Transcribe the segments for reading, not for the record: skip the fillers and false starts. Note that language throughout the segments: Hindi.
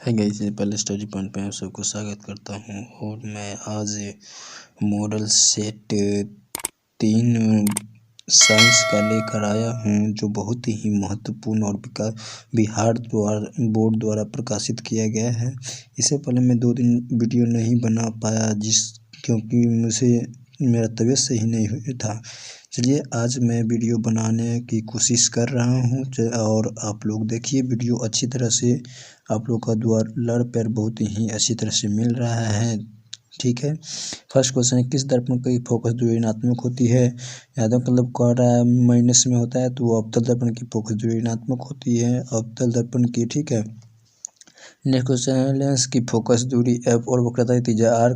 हाय गाइस, पहले स्टडी पॉइंट पे आप सबको स्वागत करता हूँ। और मैं आज मॉडल सेट 3 साइंस का लेकर आया हूँ, जो बहुत ही महत्वपूर्ण और बिहार बोर्ड द्वारा प्रकाशित किया गया है। इससे पहले मैं 2 दिन वीडियो नहीं बना पाया, क्योंकि मेरा तबीयत सही नहीं हुआ था। चलिए आज मैं वीडियो बनाने की कोशिश कर रहा हूँ और आप लोग देखिए वीडियो अच्छी तरह से। आप लोग का लड़ पैर बहुत ही अच्छी तरह से मिल रहा है, ठीक है। फर्स्ट क्वेश्चन है, किस दर्पण की फोकस दूरी ऋणात्मक होती है? यादव मतलब कह रहा है माइनस में होता है, तो वो अवतल दर्पण की फोकस दूरी ऋणात्मक होती है, अवतल दर्पण की, ठीक है। नेक्स्ट क्वेश्चन है, लेंस की फोकस दूरी एफ और वक्रता त्रिज्या आर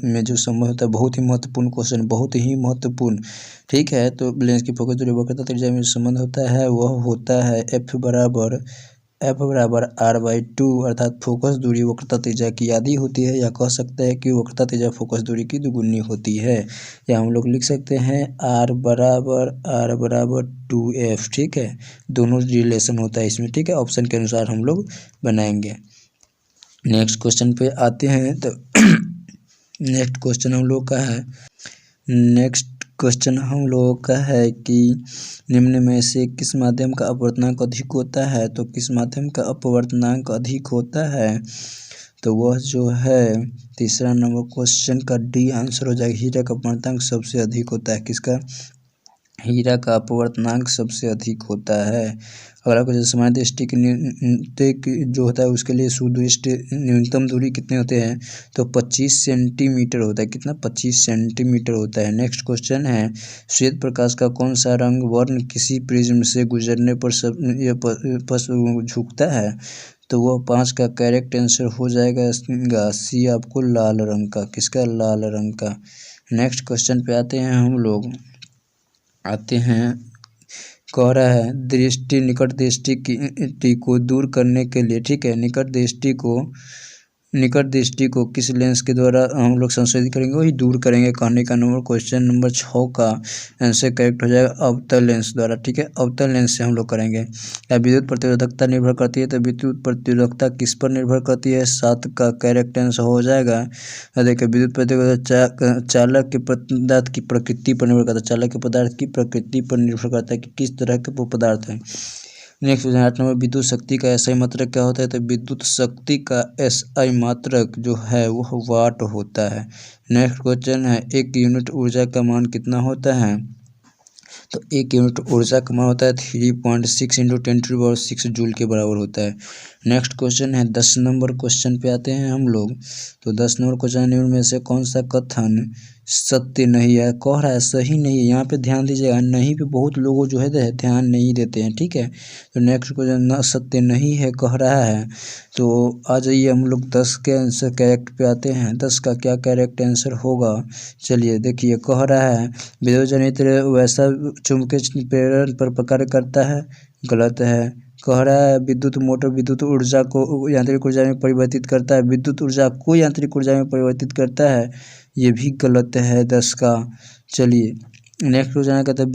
में जो संबंध होता है, बहुत ही महत्वपूर्ण क्वेश्चन, बहुत ही महत्वपूर्ण, ठीक है। तो लेंस की फोकस दूरी वक्रता त्रिज्या में जो संबंध होता है वह होता है एफ बराबर r/2, अर्थात फोकस दूरी वक्रता त्रिज्या की आधी होती है, या कह सकते हैं कि वक्रता त्रिज्या फोकस दूरी की दुगुनी होती है, या हम लोग लिख सकते हैं r बराबर 2f, ठीक है। दोनों रिलेशन होता है इसमें, ठीक है। ऑप्शन के अनुसार हम लोग बनाएंगे। नेक्स्ट क्वेश्चन पे आते हैं। तो नेक्स्ट क्वेश्चन हम लोगों का है कि निम्न में से किस माध्यम का अपवर्तनांक अधिक होता है? तो किस माध्यम का अपवर्तनांक अधिक होता है? तो वह जो है तीसरा नंबर क्वेश्चन का डी आंसर हो जाएगा। हीरा का अपवर्तनांक सबसे अधिक होता है। किसका? हीरा का अपवर्तनांक सबसे अधिक होता है। अगला क्वेश्चन, समान दृष्टि की जो होता है उसके लिए सुदृष्टि न्यूनतम दूरी कितने होते हैं? तो 25 सेंटीमीटर होता है। कितना? 25 सेंटीमीटर होता है। नेक्स्ट क्वेश्चन है, श्वेत प्रकाश का कौन सा रंग वर्ण किसी प्रिज्म से गुजरने पर झुकता है? तो वह 5 का करेक्ट आंसर हो जाएगा सी, आपको लाल रंग का। किसका? लाल रंग का। नेक्स्ट क्वेश्चन पे आते हैं। कह रहा है निकट दृष्टि को दूर करने के लिए, ठीक है, निकट दृष्टि को किस लेंस के द्वारा हम लोग संशोधित करेंगे? वही दूर करेंगे। कहने का नंबर क्वेश्चन नंबर 6 का आंसर करेक्ट हो जाएगा अवतल लेंस द्वारा, ठीक है। अवतल लेंस से हम लोग करेंगे। या विद्युत प्रतिरोधकता निर्भर करती है? तो विद्युत प्रतिरोधकता किस पर निर्भर करती है? 7 का करेक्ट आंसर हो जाएगा। देखिए, विद्युत प्रतिरोधकता चालक के पदार्थ की प्रकृति पर निर्भर करता है। चालक के पदार्थ की प्रकृति पर निर्भर करता है कि किस तरह के वो पदार्थ हैं। नेक्स्ट क्वेश्चन 8 नंबर, विद्युत शक्ति का एसआई मात्रक क्या होता है? तो विद्युत शक्ति का एसआई मात्रक जो है वह वाट होता है। नेक्स्ट क्वेश्चन है, 1 यूनिट ऊर्जा का मान कितना होता है? तो 1 यूनिट ऊर्जा का मान होता है 3.6 × 10⁻6 जूल के बराबर होता है। नेक्स्ट क्वेश्चन है 10 नंबर क्वेश्चन पे आते हैं हम लोग। तो 10 नंबर क्वेश्चन निम्न में से कौन सा कथन सत्य नहीं है? कह रहा है सही नहीं है। यहाँ पे ध्यान दीजिएगा, नहीं पे बहुत लोगों जो है ध्यान नहीं देते हैं, ठीक है। तो नेक्स्ट क्वेश्चन सत्य नहीं है कह रहा है। तो आ जाइए हम लोग 10 के आंसर करेक्ट पे आते हैं। 10 का क्या करेक्ट आंसर होगा? चलिए देखिए, कह रहा है विद्युत जनित वैसा चुंबकीय प्रेरण पर कार्य करता है, गलत है। कह रहा है विद्युत मोटर विद्युत ऊर्जा को यांत्रिक ऊर्जा में परिवर्तित करता है, विद्युत ऊर्जा को यांत्रिक ऊर्जा में परिवर्तित करता है, ये भी गलत है 10 का। चलिए नेक्स्ट क्वेश्चन कहता है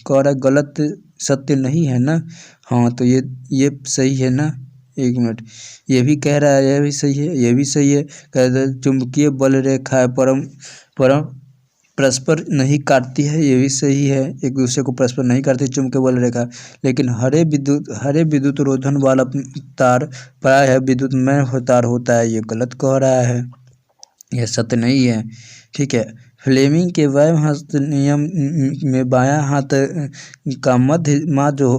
कह रहा है गलत, सत्य नहीं है ना? हाँ, तो ये सही है ना? एक मिनट, ये भी कह रहा है यह भी सही है, ये भी सही है। कहता है चुंबकीय बल रेखा परम परस्पर नहीं काटती है, ये भी सही है। एक दूसरे को परस्पर नहीं काटती चुंबकीय बल रेखा। लेकिन हरे विद्युत रोधन वाला तार प्रायः विद्युतमय तार होता है, ये गलत कह रहा है, यह सत्य नहीं है, ठीक है। फ्लेमिंग के वाम हस्त नियम में बायां हाथ का मध्यमा जो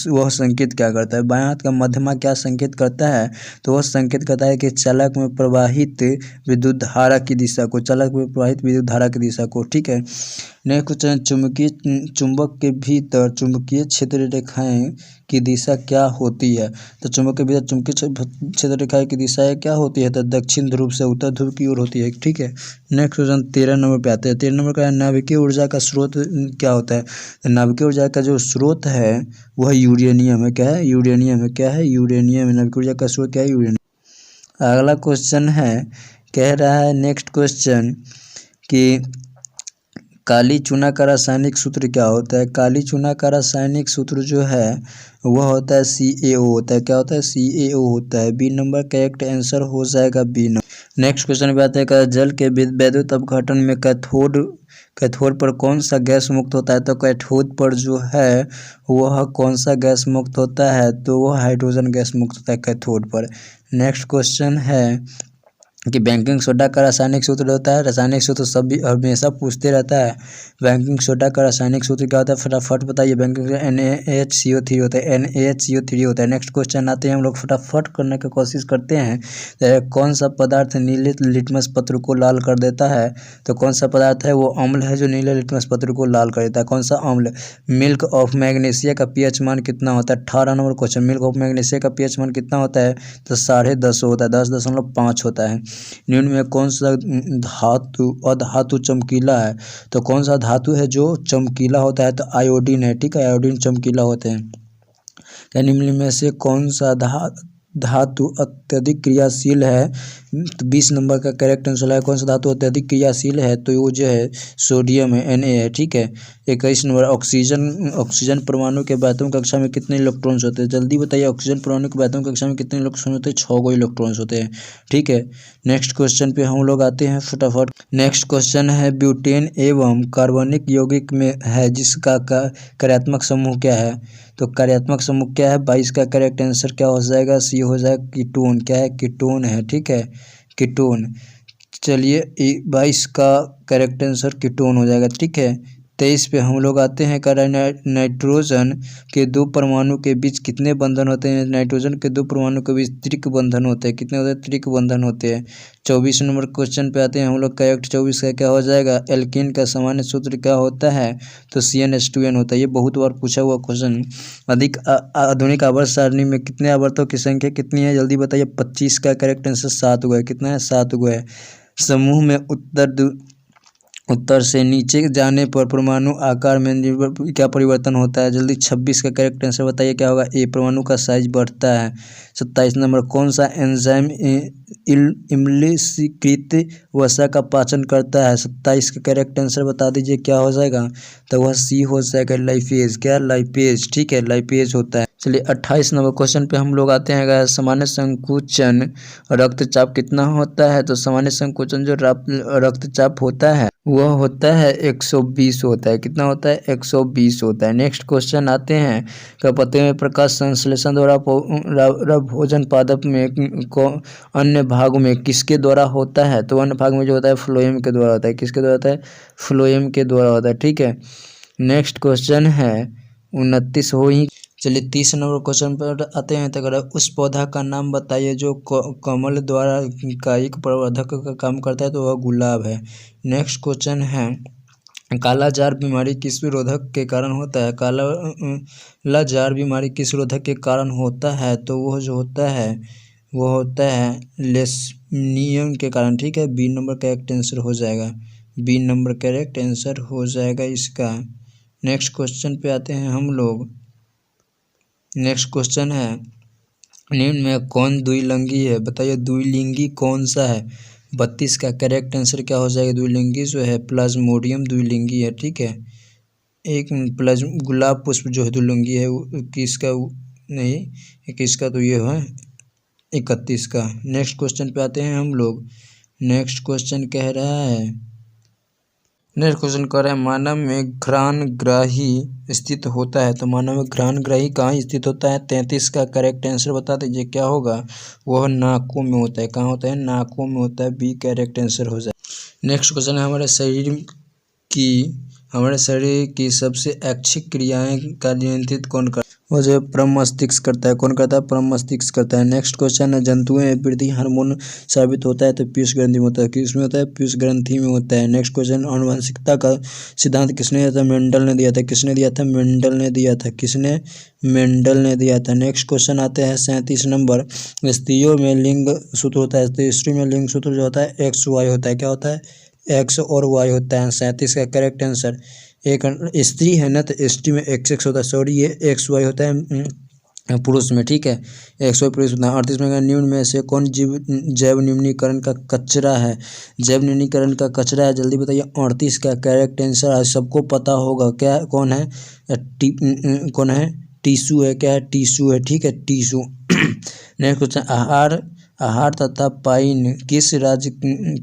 वह संकेत क्या करता है? बायां हाथ का मध्यमा क्या संकेत करता है? तो वह संकेत करता है कि चालक में प्रवाहित विद्युत धारा की दिशा को, ठीक है। नेक्स्ट क्वेश्चन, चुंबक के भीतर चुंबकीय क्षेत्र रेखाएं की दिशा क्या होती है? तो चुंबक के भीतर चुंबकीय क्षेत्र रेखाएं की दिशा क्या होती है? तो दक्षिण ध्रुव से उत्तर ध्रुव की ओर होती है, ठीक है। नेक्स्ट क्वेश्चन 13 नंबर पे आते हैं। 13 नंबर का नाभिकीय ऊर्जा का स्रोत क्या होता है? तो नाभिकीय ऊर्जा का जो स्रोत है वह यूरेनियम है। क्या है? यूरेनियम है। क्या है? यूरेनियम है। नाभिकीय ऊर्जा का स्रोत क्या है? यूरेनियम। अगला क्वेश्चन है, कह रहा है नेक्स्ट क्वेश्चन कि काली चूना का रासायनिक सूत्र क्या होता है? काली चूना का रासायनिक सूत्र जो है वह होता है CaO होता है। क्या होता है? CaO होता है। बी नंबर करेक्ट आंसर हो जाएगा बी नंबर। नेक्स्ट क्वेश्चन पे आते हैं कि जल के वैद्युत अपघटन में कैथोड पर कौन सा गैस मुक्त होता है? तो कैथोड पर जो है वह कौन सा गैस मुक्त होता है? तो वह हाइड्रोजन गैस मुक्त होता है कैथोड पर। नेक्स्ट क्वेश्चन है कि बेकिंग सोडा का रासायनिक सूत्र होता है। रासायनिक सूत्र सभी हमेशा पूछते रहता है। बेकिंग सोडा का रासायनिक सूत्र क्या होता है? फटाफट बताइए। बेकिंग NaHCO3 होता है। NaHCO3 होता है। नेक्स्ट क्वेश्चन आते हैं, हम लोग फटाफट करने की कोशिश करते हैं। कौन सा पदार्थ नीले लिटमस पत्र को लाल कर देता है? तो कौन सा पदार्थ है? वो अम्ल है जो नीले लिटमस पत्र को लाल कर देता है। कौन सा अम्ल? मिल्क ऑफ मैग्नीशिया का pH मान कितना होता है? 18 number question. Milk of magnesia का pH मान कितना होता है? तो 10.5 होता है, 10.5 होता है। निम्न में कौन सा अधातु चमकीला है? तो कौन सा धातु है जो चमकीला होता है? तो आयोडीन है। ठीक है, आयोडीन चमकीला होते हैं। क्या निम्न में से कौन सा धातु अत्यधिक क्रियाशील है? तो 20 नंबर का करेक्ट आंसर है। कौन सा धातु अत्यधिक क्रियाशील है? तो वो जो है सोडियम है, Na है। ठीक है। 21 नंबर ऑक्सीजन परमाणु के एटॉम कक्षा में कितने इलेक्ट्रॉन्स होते हैं? जल्दी बताइए। ऑक्सीजन परमाणु के एटॉम कक्षा में कितने इलेक्ट्रॉन होते हैं? 6 इलेक्ट्रॉन्स होते हैं। ठीक है। नेक्स्ट क्वेश्चन पे हम लोग आते हैं फटाफट। नेक्स्ट क्वेश्चन है ब्यूटेन एवं कार्बनिक यौगिक में है जिसका कार्यात्मक समूह क्या है? तो कार्यात्मक समूह क्या है? 22 का करेक्ट आंसर क्या हो जाएगा? सी हो जाएगा कीटोन। क्या है? कीटोन है। ठीक है, कीटोन। चलिए 22 का करेक्ट आंसर कीटोन हो जाएगा। ठीक है। 23 पे हम लोग आते हैं। नाइट्रोजन के दो परमाणु के बीच कितने बंधन होते हैं? नाइट्रोजन के दो परमाणु के बीच त्रिक बंधन होते हैं। कितने होते हैं? त्रिक बंधन होते हैं। 24 नंबर क्वेश्चन पे आते हैं हम लोग। करेक्ट 24 का क्या हो जाएगा? एल्कीन का सामान्य सूत्र क्या होता है? तो CnH2n होता है। ये बहुत बार पूछा हुआ क्वेश्चन। अधिक आधुनिक आवर्त सारणी में कितने आवर्तों की संख्या कितनी है? जल्दी बताइए। 25 का करेक्ट आंसर 7 हुआ है। कितना है? 7 हुआ है। समूह में उत्तर से नीचे जाने पर परमाणु आकार में क्या परिवर्तन होता है? जल्दी 26 का करेक्ट आंसर बताइए। क्या होगा? ए, परमाणु का साइज बढ़ता है। 27 नंबर कौन सा एंजाइम इम्लीकृत वसा का पाचन करता है? 27 का करेक्ट आंसर बता दीजिए। क्या हो जाएगा? तो वह सी हो जाएगा लाइपेज। क्या? लाइपेज। ठीक है, लाइपेज होता है। चलिए 28 नंबर क्वेश्चन पे हम लोग आते हैं। अगर सामान्य संकुचन रक्तचाप कितना होता है? तो सामान्य संकुचन जो रक्तचाप होता है वह होता है 120 होता है। कितना होता है? 120 होता है। नेक्स्ट क्वेश्चन आते हैं कि पत्ते में प्रकाश संश्लेषण द्वारा भोजन पादप में को अन्य भागों में किसके द्वारा होता है? तो अन्य भाग में जो होता है फ्लोएम के द्वारा होता है। किसके द्वारा होता है? फ्लोएम के द्वारा होता है। ठीक है। नेक्स्ट क्वेश्चन है 29 हो ही। चलिए 30 नंबर क्वेश्चन पर आते हैं। तो अगर उस पौधा का नाम बताइए जो कमल द्वारा कायिक प्रवर्धक का काम करता है, तो वह गुलाब है। नेक्स्ट क्वेश्चन है काला जार बीमारी किस रोधक के कारण होता है? काला जार बीमारी किस रोधक के कारण होता है? तो वह जो होता है वो होता है लेशनियम के कारण। ठीक है। बी नंबर करेक्ट आंसर हो जाएगा। बी नंबर करेक्ट आंसर हो जाएगा इसका। नेक्स्ट क्वेश्चन पे आते हैं हम लोग। नेक्स्ट क्वेश्चन है निम्न में कौन द्विलिंगी है? बताइए द्विलिंगी कौन सा है? 32 का करेक्ट आंसर क्या हो जाएगा? द्विलिंगी जो है प्लाज्मोडियम द्विलिंगी है। ठीक है। एक गुलाब पुष्प जो है द्विलिंगी है। किसका? नहीं, किसका? तो ये है 31 का। नेक्स्ट क्वेश्चन पे आते हैं हम लोग। नेक्स्ट क्वेश्चन कह रहा है मानव में घ्राणग्राही स्थित होता है। तो मानव में घ्राणग्राही कहाँ स्थित होता है? 33 का करेक्ट आंसर बता दीजिए। क्या होगा? वह नाकों में होता है। कहाँ होता है? नाकों में होता है। बी करेक्ट आंसर हो जाए। नेक्स्ट क्वेश्चन है हमारे शरीर की सबसे ऐच्छिक क्रियाएं का नियंत्रित कौन करता है? वो जो परम मस्तिष्क करता है। कौन करता है? परम मस्तिष्क करता है। नेक्स्ट क्वेश्चन है जंतुओं में वृद्धि हार्मोन साबित होता है तो पीयूष ग्रंथि में होता है। किसमें होता है? पीयूष ग्रंथि में होता है। नेक्स्ट क्वेश्चन आनुवंशिकता का सिद्धांत किसने दिया था? मेंडल ने दिया था। किसने दिया था? मेंडल ने दिया था। किसने? मेंडल ने दिया था। नेक्स्ट क्वेश्चन आते हैं 37 नंबर। स्त्रियों में लिंग सूत्र होता है। तो स्त्री में लिंग सूत्र जो होता है XY होता है। क्या होता है? X और Y होता है। 37 का करेक्ट आंसर। एक स्त्री है ना तो स्त्री में XX होता है। सॉरी, ये XY होता है। पुरुष में, ठीक है। 100 पुरुष उतना। 38 में निम्न में से कौन जैव न्यूनीकरण का कचरा है? जैव न्यूनीकरण का कचरा है, जल्दी बताइए। 38 का करेक्ट आंसर है, सबको पता होगा क्या कौन है। कौन है? टिश्यू है। क्या है? टिश्यू है, ठीक है, टिश्यू। नेक्स्ट क्वेश्चन, आहार तथा पाइन किस राज्य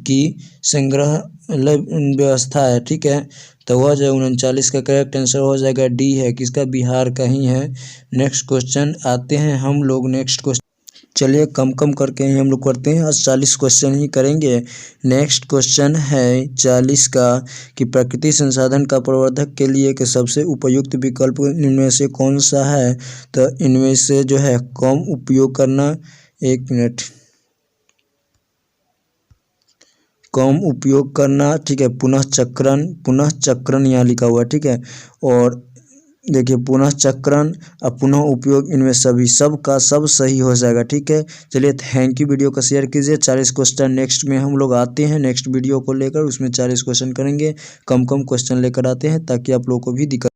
की संग्रहालय व्यवस्था है? ठीक है, तो वह जो 39 का करेक्ट आंसर हो जाएगा डी है, किसका? बिहार का ही है। नेक्स्ट क्वेश्चन आते हैं हम लोग। नेक्स्ट क्वेश्चन चलिए कम कम करके ही हम लोग करते हैं, आज 40 क्वेश्चन ही करेंगे। नेक्स्ट क्वेश्चन है 40 का कि प्रकृति संसाधन का प्रवर्धक के लिए कि सबसे उपयुक्त विकल्प इनमें से कौन सा है? तो इनमें से जो है कम उपयोग करना, 1 मिनट, कम उपयोग करना, ठीक है, पुनः चक्रण यहाँ लिखा हुआ है, ठीक है। और देखिए पुनः चक्रण और पुनः उपयोग, इनमें सभी सब का सब सही हो जाएगा, ठीक है। चलिए थैंक यू, वीडियो को शेयर कीजिए। 40 क्वेश्चन नेक्स्ट में हम लोग आते हैं, नेक्स्ट वीडियो को लेकर उसमें 40 क्वेश्चन करेंगे, कम क्वेश्चन लेकर आते हैं ताकि आप लोगों को भी दिक्कत